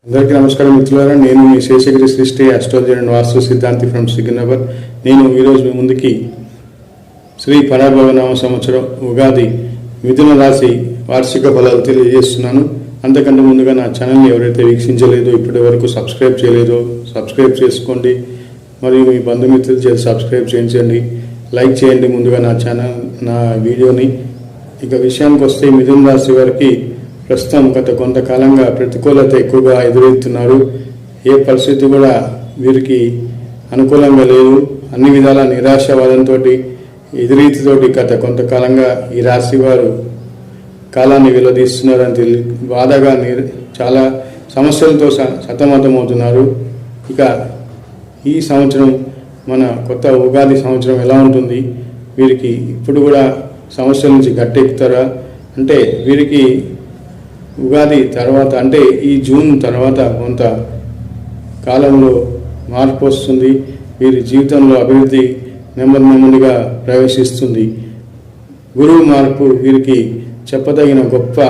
అందరికీ నమస్కారం మిత్రులారా, నేను మీ శేషగిరి సృష్టి అస్ట్రాలజీ అండ్ వాస్తు సిద్ధాంతి ఫ్రమ్ సికింద్రాబాద్. నేను ఈరోజు మీ ముందుకి శ్రీ పరాభవ నామ సంవత్సరం ఉగాది మిథున రాశి వార్షిక ఫలాలు తెలియజేస్తున్నాను. అంతకంటే ముందుగా నా ఛానల్ని ఎవరైతే వీక్షించలేదో, ఇప్పటి వరకు సబ్స్క్రైబ్ చేయలేదో సబ్స్క్రైబ్ చేసుకోండి. మరియు మీ బంధుమిత్రులు చేసి సబ్స్క్రైబ్ చేయించండి, లైక్ చేయండి ముందుగా నా వీడియోని. ఇక విషయానికి వస్తే, మిథున రాశి వారికి ప్రస్తుతం గత కొంతకాలంగా ప్రతికూలత ఎక్కువగా ఎదురవుతున్నారు. ఏ పరిస్థితి కూడా వీరికి అనుకూలంగా లేదు. అన్ని విధాల నిరాశావాదంతో ఎదురీతితోటి గత కొంతకాలంగా ఈ రాశి వారు కాలాన్ని వెల్లదీస్తున్నారని బాధగా చాలా సమస్యలతో సతమతమవుతున్నారు. ఇక ఈ సంవత్సరం మన కొత్త ఉగాది సంవత్సరం ఎలా ఉంటుంది, వీరికి ఇప్పుడు కూడా సమస్యల నుంచి గట్టెక్కుతారా అంటే, వీరికి ఉగాది తర్వాత అంటే ఈ జూన్ తర్వాత కొంత కాలంలో మార్పు వస్తుంది. వీరి జీవితంలో అభివృద్ధి నెమ్మదిగా ప్రవేశిస్తుంది. గురువు మార్పు వీరికి చెప్పదగిన గొప్ప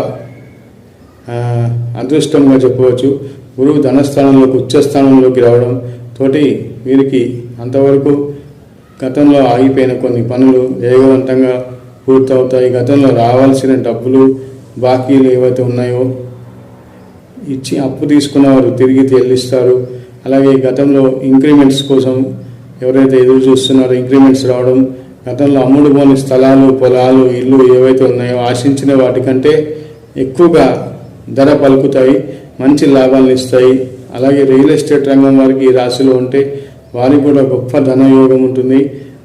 అదృష్టంగా చెప్పవచ్చు. గురువు ధనస్థానంలోకి ఉచ్చస్థానంలోకి రావడం తోటి వీరికి అంతవరకు గతంలో ఆగిపోయిన కొన్ని పనులు వేగవంతంగా పూర్తవుతాయి. గతంలో రావాల్సిన డబ్బులు బాకీలు ఏవైతే ఉన్నాయో ఇచ్చి అప్పు తీసుకున్న వారు తిరిగి చెల్లిస్తారు. అలాగే గతంలో ఇంక్రిమెంట్స్ కోసం ఎవరైతే ఎదురు చూస్తున్నారో ఇంక్రిమెంట్స్ రావడం, గతంలో అమ్ముడు పోని స్థలాలు, పొలాలు, ఇల్లు ఏవైతే ఉన్నాయో ఆశించిన వాటికంటే ఎక్కువగా ధర పలుకుతాయి, మంచి లాభాలను ఇస్తాయి. అలాగే రియల్ ఎస్టేట్ రంగం వారికి ఈ రాశిలో ఉంటే వారికి కూడా గొప్ప ధనయోగం ఉంటుంది.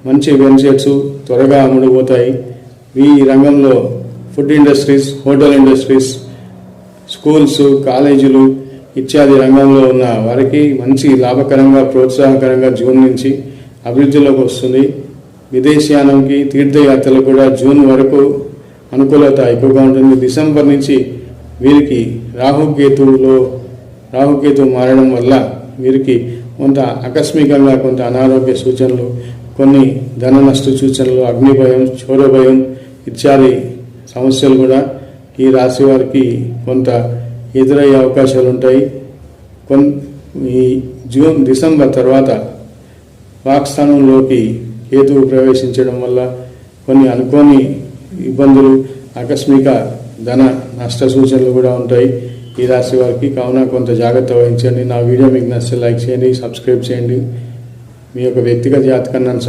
మంచి వెంచర్స్ త్వరగా అమ్ముడుపోతాయి. ఈ రంగంలో food industries, hotel industries, schools, కాలేజీలు ఇత్యాది రంగంలో ఉన్న వారికి మంచి లాభకరంగా, ప్రోత్సాహకరంగా జూన్ నుంచి అభివృద్ధిలోకి వస్తుంది. విదేశీయానంకి, తీర్థయాత్రలు కూడా జూన్ వరకు అనుకూలత ఎక్కువగా ఉంటుంది. డిసెంబర్ నుంచి వీరికి రాహుకేతు మారడం వల్ల వీరికి కొంత ఆకస్మికంగా కొంత అనారోగ్య సూచనలు, కొన్ని ధన నష్ట సూచనలు, అగ్నిభయం, చోరభయం ఇత్యాది సమస్యలు కూడా ఈ రాశి వారికి కొంత ఎదురయ్యే అవకాశాలు ఉంటాయి. ఈ డిసెంబర్ తర్వాత వాక్స్థానంలోకి కేతువు ప్రవేశించడం వల్ల కొన్ని అనుకోని ఇబ్బందులు, ఆకస్మిక ధన నష్ట సూచనలు కూడా ఉంటాయి ఈ రాశి వారికి. కావున కొంత జాగ్రత్త వహించండి. నా వీడియో మీకు నచ్చితే లైక్ చేయండి, సబ్స్క్రైబ్ చేయండి. మీ యొక్క వ్యక్తిగత జాతకాన్ని